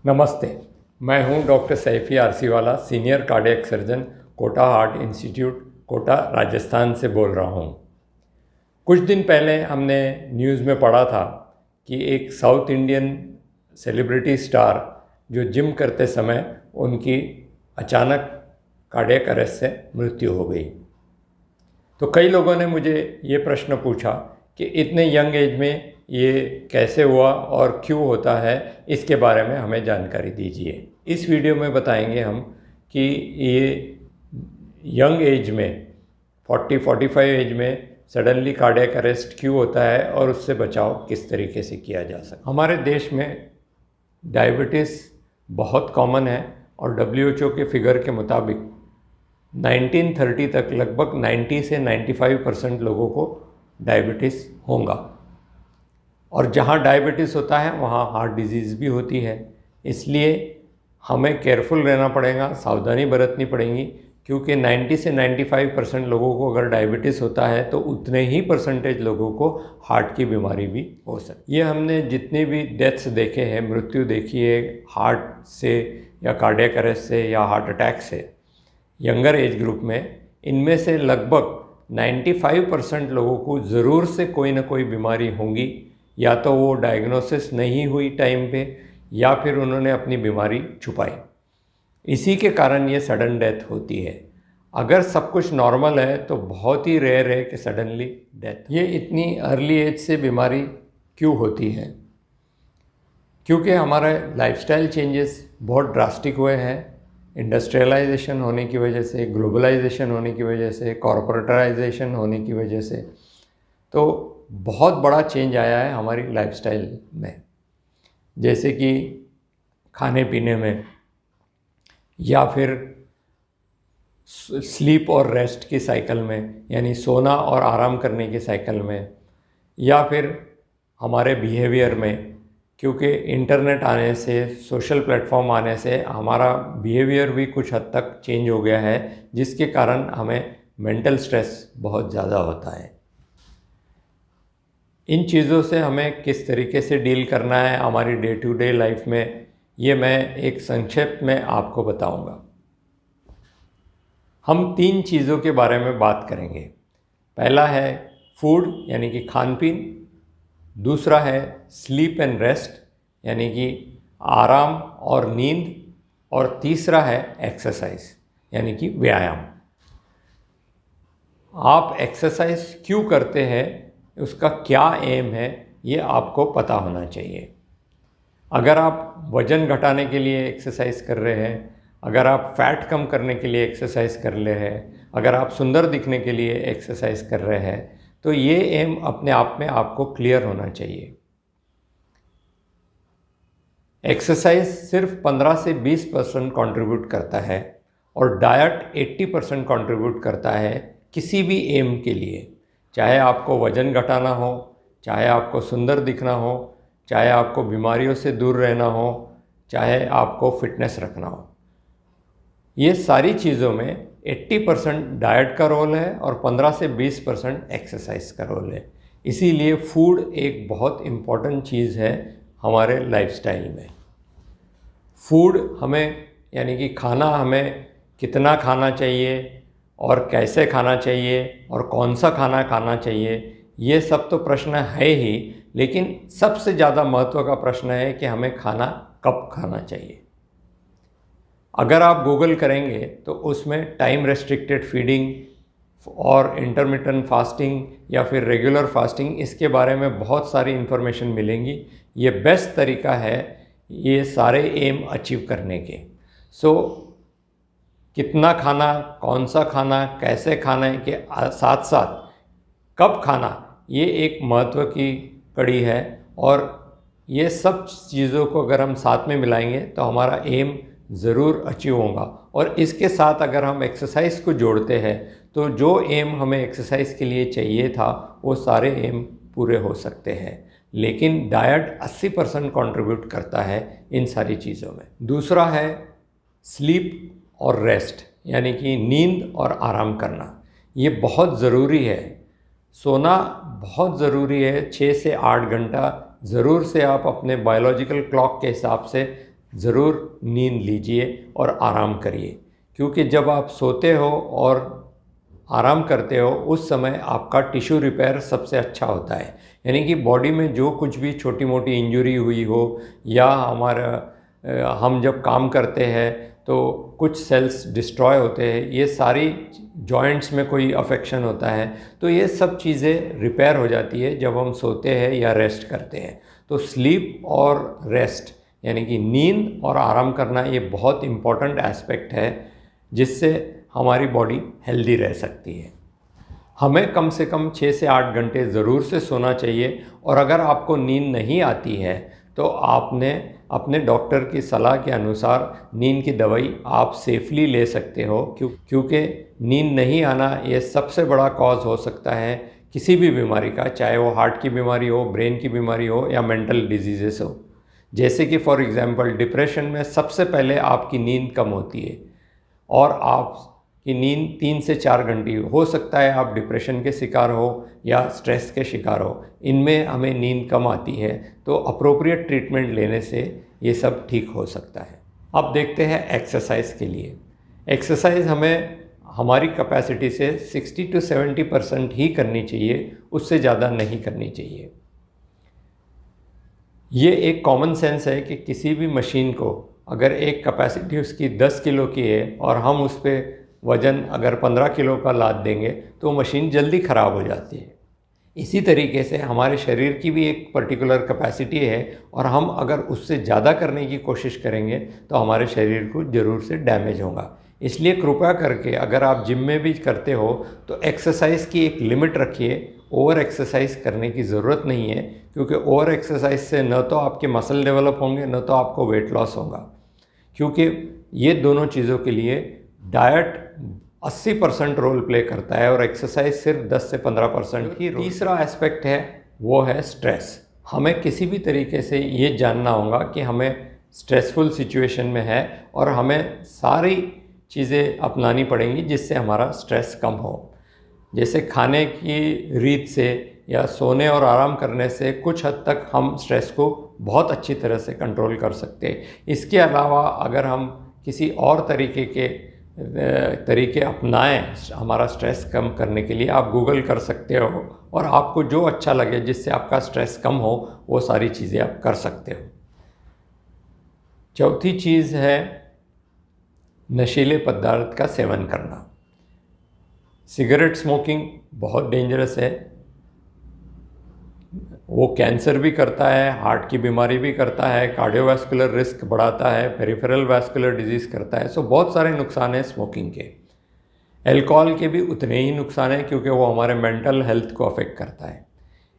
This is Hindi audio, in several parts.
नमस्ते, मैं हूं doctor Saifi Arsiwala, senior cardiac surgeon, Kota heart institute, Kota, Rajasthan से बोल रहा हूं। कुछ दिन पहले हमने न्यूज़ में पढ़ा था कि एक साउथ इंडियन सेलिब्रिटी स्टार जो जिम करते समय उनकी अचानक कार्डियक अरेस्ट से मृत्यु हो गई। तो कई लोगों ने मुझे ये प्रश्न पूछा कि इतने यंग एज में ये कैसे हुआ और क्यों होता है, इसके बारे में हमें जानकारी दीजिए। इस वीडियो में बताएंगे हम कि ये यंग एज में 40-45 एज में सडनली कार्डियक अरेस्ट क्यों होता है और उससे बचाव किस तरीके से किया जा सकता है। हमारे देश में डायबिटीज़ बहुत कॉमन है और WHO के फिगर के मुताबिक 1930 तक लगभग 90 से 95% लोगों को डायबिटीज़ होगा। और जहाँ डायबिटीज़ होता है वहाँ हार्ट डिजीज़ भी होती है, इसलिए हमें केयरफुल रहना पड़ेगा, सावधानी बरतनी पड़ेगी, क्योंकि 90 से 95% लोगों को अगर डायबिटीज़ होता है तो उतने ही परसेंटेज लोगों को हार्ट की बीमारी भी हो सकती है। ये हमने जितने भी डेथ्स देखे हैं, मृत्यु देखी है हार्ट से या कार्डियक अरेस्ट से या हार्ट अटैक से यंगर एज ग्रुप में, इनमें से लगभग 95% लोगों को ज़रूर से कोई ना कोई बीमारी होगी, या तो वो डायग्नोसिस नहीं हुई टाइम पे या फिर उन्होंने अपनी बीमारी छुपाई। इसी के कारण ये सडन डेथ होती है। अगर सब कुछ नॉर्मल है तो बहुत ही रेयर है कि सडनली डेथ। ये इतनी अर्ली एज से बीमारी क्यों होती है? क्योंकि हमारे लाइफस्टाइल चेंजेस बहुत ड्रास्टिक हुए हैं। इंडस्ट्रियलाइजेशन होने की वजह से, ग्लोबलाइजेशन होने की वजह से, कॉर्पोरेटाइजेशन होने की वजह से, तो बहुत बड़ा चेंज आया है हमारी लाइफस्टाइल में। जैसे कि खाने पीने में, या फिर स्लीप और रेस्ट की साइकिल में, यानी सोना और आराम करने की साइकिल में, या फिर हमारे बिहेवियर में, क्योंकि इंटरनेट आने से, सोशल प्लेटफॉर्म आने से हमारा बिहेवियर भी कुछ हद तक चेंज हो गया है, जिसके कारण हमें मेंटल स्ट्रेस बहुत ज़्यादा होता है। इन चीज़ों से हमें किस तरीके से डील करना है हमारी डे टू डे लाइफ में, ये मैं एक संक्षेप में आपको बताऊंगा। हम 3 चीज़ों के बारे में बात करेंगे। पहला है फूड, यानी कि खान पीन। दूसरा है स्लीप एंड रेस्ट, यानी कि आराम और नींद। और तीसरा है एक्सरसाइज, यानी कि व्यायाम। आप एक्सरसाइज क्यों करते हैं, उसका क्या एम है, ये आपको पता होना चाहिए। अगर आप वज़न घटाने के लिए एक्सरसाइज कर रहे हैं, अगर आप फैट कम करने के लिए एक्सरसाइज कर रहे हैं, अगर आप सुंदर दिखने के लिए एक्सरसाइज कर रहे हैं, तो ये एम अपने आप में आपको क्लियर होना चाहिए। एक्सरसाइज सिर्फ 15 से 20% कंट्रीब्यूट करता है और डाइट 80% कंट्रीब्यूट करता है किसी भी एम के लिए। चाहे आपको वज़न घटाना हो, चाहे आपको सुंदर दिखना हो, चाहे आपको बीमारियों से दूर रहना हो, चाहे आपको फिटनेस रखना हो, ये सारी चीज़ों में 80% डाइट का रोल है और 15 से 20% एक्सरसाइज का रोल है। इसीलिए फूड एक बहुत इम्पॉर्टेंट चीज़ है हमारे लाइफस्टाइल में। फूड हमें, यानी कि खाना, हमें कितना खाना चाहिए और कैसे खाना चाहिए और कौन सा खाना खाना चाहिए, ये सब तो प्रश्न है ही, लेकिन सबसे ज़्यादा महत्व का प्रश्न है कि हमें खाना कब खाना चाहिए। अगर आप गूगल करेंगे तो उसमें टाइम रेस्ट्रिक्टेड फीडिंग और इंटरमिटेंट फास्टिंग या फिर रेगुलर फास्टिंग, इसके बारे में बहुत सारी इन्फॉर्मेशन मिलेंगी। ये बेस्ट तरीका है ये सारे एम अचीव करने के। कितना खाना, कौन सा खाना, कैसे खाना है के साथ साथ कब खाना, ये एक महत्व की कड़ी है। और ये सब चीज़ों को अगर हम साथ में मिलाएंगे तो हमारा एम ज़रूर अचीव होगा। और इसके साथ अगर हम एक्सरसाइज को जोड़ते हैं तो जो एम हमें एक्सरसाइज के लिए चाहिए था वो सारे एम पूरे हो सकते हैं। लेकिन डाइट 80% कंट्रीब्यूट करता है इन सारी चीज़ों में। दूसरा है स्लीप और रेस्ट, यानी कि नींद और आराम करना। ये बहुत ज़रूरी है। सोना बहुत ज़रूरी है, 6 से 8 घंटा ज़रूर से आप अपने बायोलॉजिकल क्लॉक के हिसाब से ज़रूर नींद लीजिए और आराम करिए, क्योंकि जब आप सोते हो और आराम करते हो उस समय आपका टिश्यू रिपेयर सबसे अच्छा होता है। यानी कि बॉडी में जो कुछ भी छोटी मोटी इंजरी हुई हो या हम जब काम करते हैं तो कुछ सेल्स डिस्ट्रॉय होते हैं, ये सारी जॉइंट्स में कोई अफेक्शन होता है तो ये सब चीज़ें रिपेयर हो जाती है जब हम सोते हैं या रेस्ट करते हैं। तो स्लीप और रेस्ट यानी कि नींद और आराम करना ये बहुत इम्पॉर्टेंट एस्पेक्ट है जिससे हमारी बॉडी हेल्दी रह सकती है। हमें कम से कम 6 से 8 घंटे ज़रूर से सोना चाहिए और अगर आपको नींद नहीं आती है तो आपने अपने डॉक्टर की सलाह के अनुसार नींद की दवाई आप सेफली ले सकते हो, क्योंकि नींद नहीं आना ये सबसे बड़ा कॉज हो सकता है किसी भी बीमारी का, चाहे वो हार्ट की बीमारी हो, ब्रेन की बीमारी हो या मेंटल डिजीज़ेस हो। जैसे कि फॉर एग्ज़ाम्पल डिप्रेशन में सबसे पहले आपकी नींद कम होती है और आपकी नींद 3 से 4 घंटे हो सकता है आप डिप्रेशन के शिकार हो या स्ट्रेस के शिकार हो, इनमें हमें नींद कम आती है तो अप्रोप्रिएट ट्रीटमेंट लेने से ये सब ठीक हो सकता है। अब देखते हैं एक्सरसाइज के लिए। एक्सरसाइज हमें हमारी कैपेसिटी से 60 to 70% ही करनी चाहिए, उससे ज़्यादा नहीं करनी चाहिए। ये एक कॉमन सेंस है कि किसी भी मशीन को अगर एक कैपेसिटी उसकी 10 किलो की है और हम उस पर वज़न अगर 15 किलो का लाद देंगे तो मशीन जल्दी ख़राब हो जाती है। इसी तरीके से हमारे शरीर की भी एक पर्टिकुलर कैपेसिटी है और हम अगर उससे ज़्यादा करने की कोशिश करेंगे तो हमारे शरीर को ज़रूर से डैमेज होगा। इसलिए कृपया करके अगर आप जिम में भी करते हो तो एक्सरसाइज की एक लिमिट रखिए। ओवर एक्सरसाइज करने की ज़रूरत नहीं है, क्योंकि ओवर एक्सरसाइज से न तो आपके मसल डेवलप होंगे न तो आपको वेट लॉस होगा, क्योंकि ये दोनों चीज़ों के लिए डाइट 80% रोल प्ले करता है और एक्सरसाइज सिर्फ 10 से 15% ही। तीसरा एस्पेक्ट है वो है स्ट्रेस। हमें किसी भी तरीके से ये जानना होगा कि हमें स्ट्रेसफुल सिचुएशन में है और हमें सारी चीज़ें अपनानी पड़ेंगी जिससे हमारा स्ट्रेस कम हो। जैसे खाने की रीत से या सोने और आराम करने से कुछ हद तक हम स्ट्रेस को बहुत अच्छी तरह से कंट्रोल कर सकते हैं। इसके अलावा अगर हम किसी और तरीके अपनाएं हमारा स्ट्रेस कम करने के लिए, आप गूगल कर सकते हो और आपको जो अच्छा लगे जिससे आपका स्ट्रेस कम हो वो सारी चीज़ें आप कर सकते हो। चौथी चीज़ है नशीले पदार्थ का सेवन करना। सिगरेट स्मोकिंग बहुत डेंजरस है, वो कैंसर भी करता है, हार्ट की बीमारी भी करता है, कार्डियोवैस्कुलर रिस्क बढ़ाता है, पेरिफेरल वैस्कुलर डिजीज़ करता है। सो बहुत सारे नुकसान हैं स्मोकिंग के। अल्कोहल के भी उतने ही नुकसान हैं क्योंकि वो हमारे मेंटल हेल्थ को अफेक्ट करता है।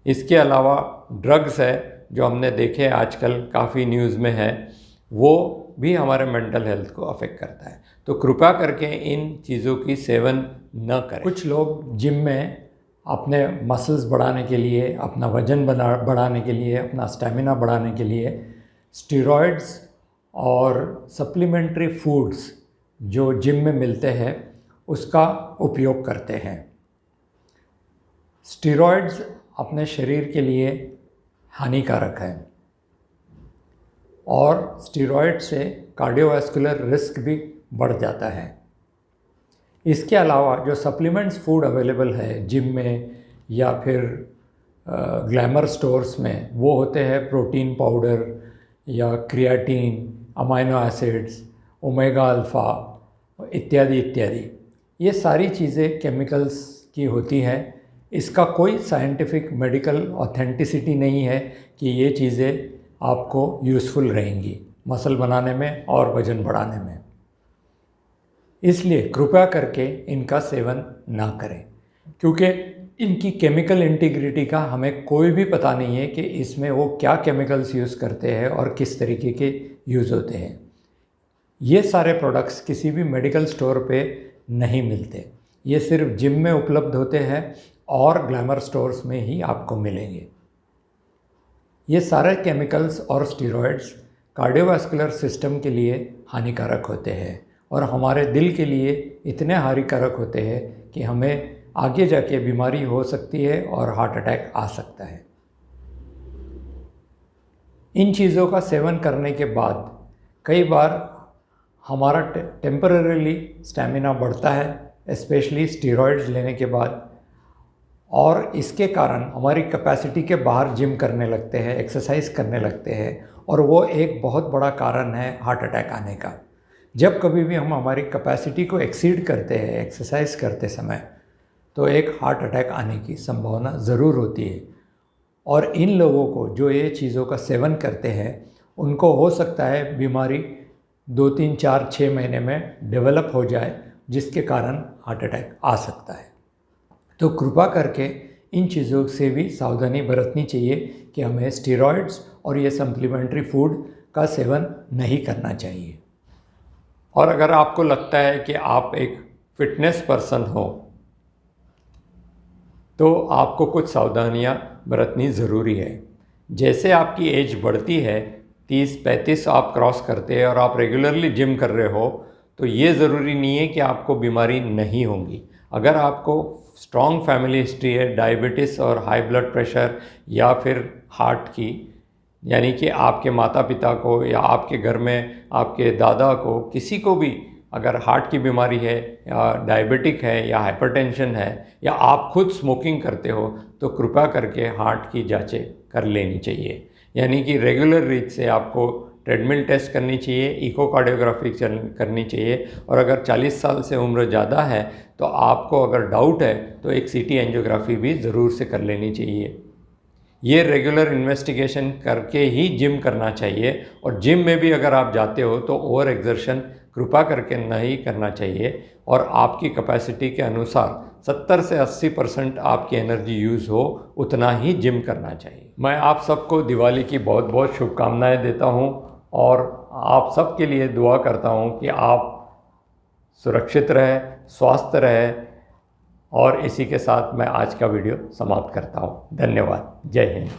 इसके अलावा ड्रग्स है जो हमने देखे आजकल काफ़ी न्यूज़ में है, वो भी हमारे मेंटल हेल्थ को अफेक्ट करता है। तो कृपया करके इन चीज़ों की सेवन न करें। कुछ लोग जिम में अपने मसल्स बढ़ाने के लिए, अपना वज़न बढ़ाने के लिए, अपना स्टेमिना बढ़ाने के लिए स्टेरॉइड्स और सप्लीमेंट्री फूड्स जो जिम में मिलते हैं उसका उपयोग करते हैं। स्टेरॉइड्स अपने शरीर के लिए हानिकारक है और स्टेरॉइड से कार्डियोवैस्कुलर रिस्क भी बढ़ जाता है। इसके अलावा जो सप्लीमेंट्स फूड अवेलेबल है जिम में या फिर ग्लैमर स्टोर्स में, वो होते हैं प्रोटीन पाउडर या creatine, amino acids, omega alpha इत्यादि इत्यादि। ये सारी चीज़ें केमिकल्स की होती हैं। इसका कोई साइंटिफिक मेडिकल ऑथेंटिसिटी नहीं है कि ये चीज़ें आपको यूज़फुल रहेंगी मसल बनाने में और वज़न बढ़ाने में। इसलिए कृपया करके इनका सेवन ना करें, क्योंकि इनकी केमिकल इंटीग्रिटी का हमें कोई भी पता नहीं है कि इसमें वो क्या केमिकल्स यूज़ करते हैं और किस तरीके के यूज़ होते हैं। ये सारे प्रोडक्ट्स किसी भी मेडिकल स्टोर पे नहीं मिलते, ये सिर्फ जिम में उपलब्ध होते हैं और ग्लैमर स्टोर्स में ही आपको मिलेंगे। ये सारे केमिकल्स और स्टेरॉइड्स कार्डियोवैस्कुलर सिस्टम के लिए हानिकारक होते हैं और हमारे दिल के लिए इतने हानिकारक होते हैं कि हमें आगे जाके बीमारी हो सकती है और हार्ट अटैक आ सकता है। इन चीज़ों का सेवन करने के बाद कई बार हमारा टेम्परेरीली स्टैमिना बढ़ता है स्पेशली स्टेरॉइड्स लेने के बाद, और इसके कारण हमारी कैपेसिटी के बाहर जिम करने लगते हैं, एक्सरसाइज करने लगते हैं, और वो एक बहुत बड़ा कारण है हार्ट अटैक आने का। जब कभी भी हम हमारी कैपेसिटी को एक्सीड करते हैं एक्सरसाइज करते समय, तो एक हार्ट अटैक आने की संभावना ज़रूर होती है। और इन लोगों को जो ये चीज़ों का सेवन करते हैं उनको हो सकता है बीमारी 2, 3, 4, 6 महीने में डेवलप हो जाए, जिसके कारण हार्ट अटैक आ सकता है। तो कृपा करके इन चीज़ों से भी सावधानी बरतनी चाहिए कि हमें स्टेरॉइड्स और ये सप्लीमेंट्री फूड का सेवन नहीं करना चाहिए। और अगर आपको लगता है कि आप एक फिटनेस पर्सन हो तो आपको कुछ सावधानियां बरतनी ज़रूरी है। जैसे आपकी एज बढ़ती है, 30-35 आप क्रॉस करते हैं और आप रेगुलरली जिम कर रहे हो, तो ये ज़रूरी नहीं है कि आपको बीमारी नहीं होगी। अगर आपको स्ट्रॉन्ग फैमिली हिस्ट्री है डायबिटीज़ और हाई ब्लड प्रेशर या फिर हार्ट की, यानी कि आपके माता पिता को या आपके घर में आपके दादा को, किसी को भी अगर हार्ट की बीमारी है या डायबिटिक है या हाइपरटेंशन है या आप खुद स्मोकिंग करते हो, तो कृपया करके हार्ट की जांचें कर लेनी चाहिए। यानी कि रेगुलर रीच से आपको ट्रेडमिल टेस्ट करनी चाहिए, इकोकार्डियोग्राफी करनी चाहिए, और अगर 40 साल से उम्र ज़्यादा है तो आपको अगर डाउट है तो एक सीटी एंजियोग्राफी भी ज़रूर से कर लेनी चाहिए। ये रेगुलर इन्वेस्टिगेशन करके ही जिम करना चाहिए, और जिम में भी अगर आप जाते हो तो ओवर एक्सर्शन कृपा करके नहीं करना चाहिए, और आपकी कैपेसिटी के अनुसार 70 से 80% आपकी एनर्जी यूज़ हो उतना ही जिम करना चाहिए। मैं आप सबको दिवाली की बहुत बहुत शुभकामनाएं देता हूं, और आप सबके लिए दुआ करता हूं कि आप सुरक्षित रहें, स्वस्थ रहें। और इसी के साथ मैं आज का वीडियो समाप्त करता हूँ। धन्यवाद। जय हिंद।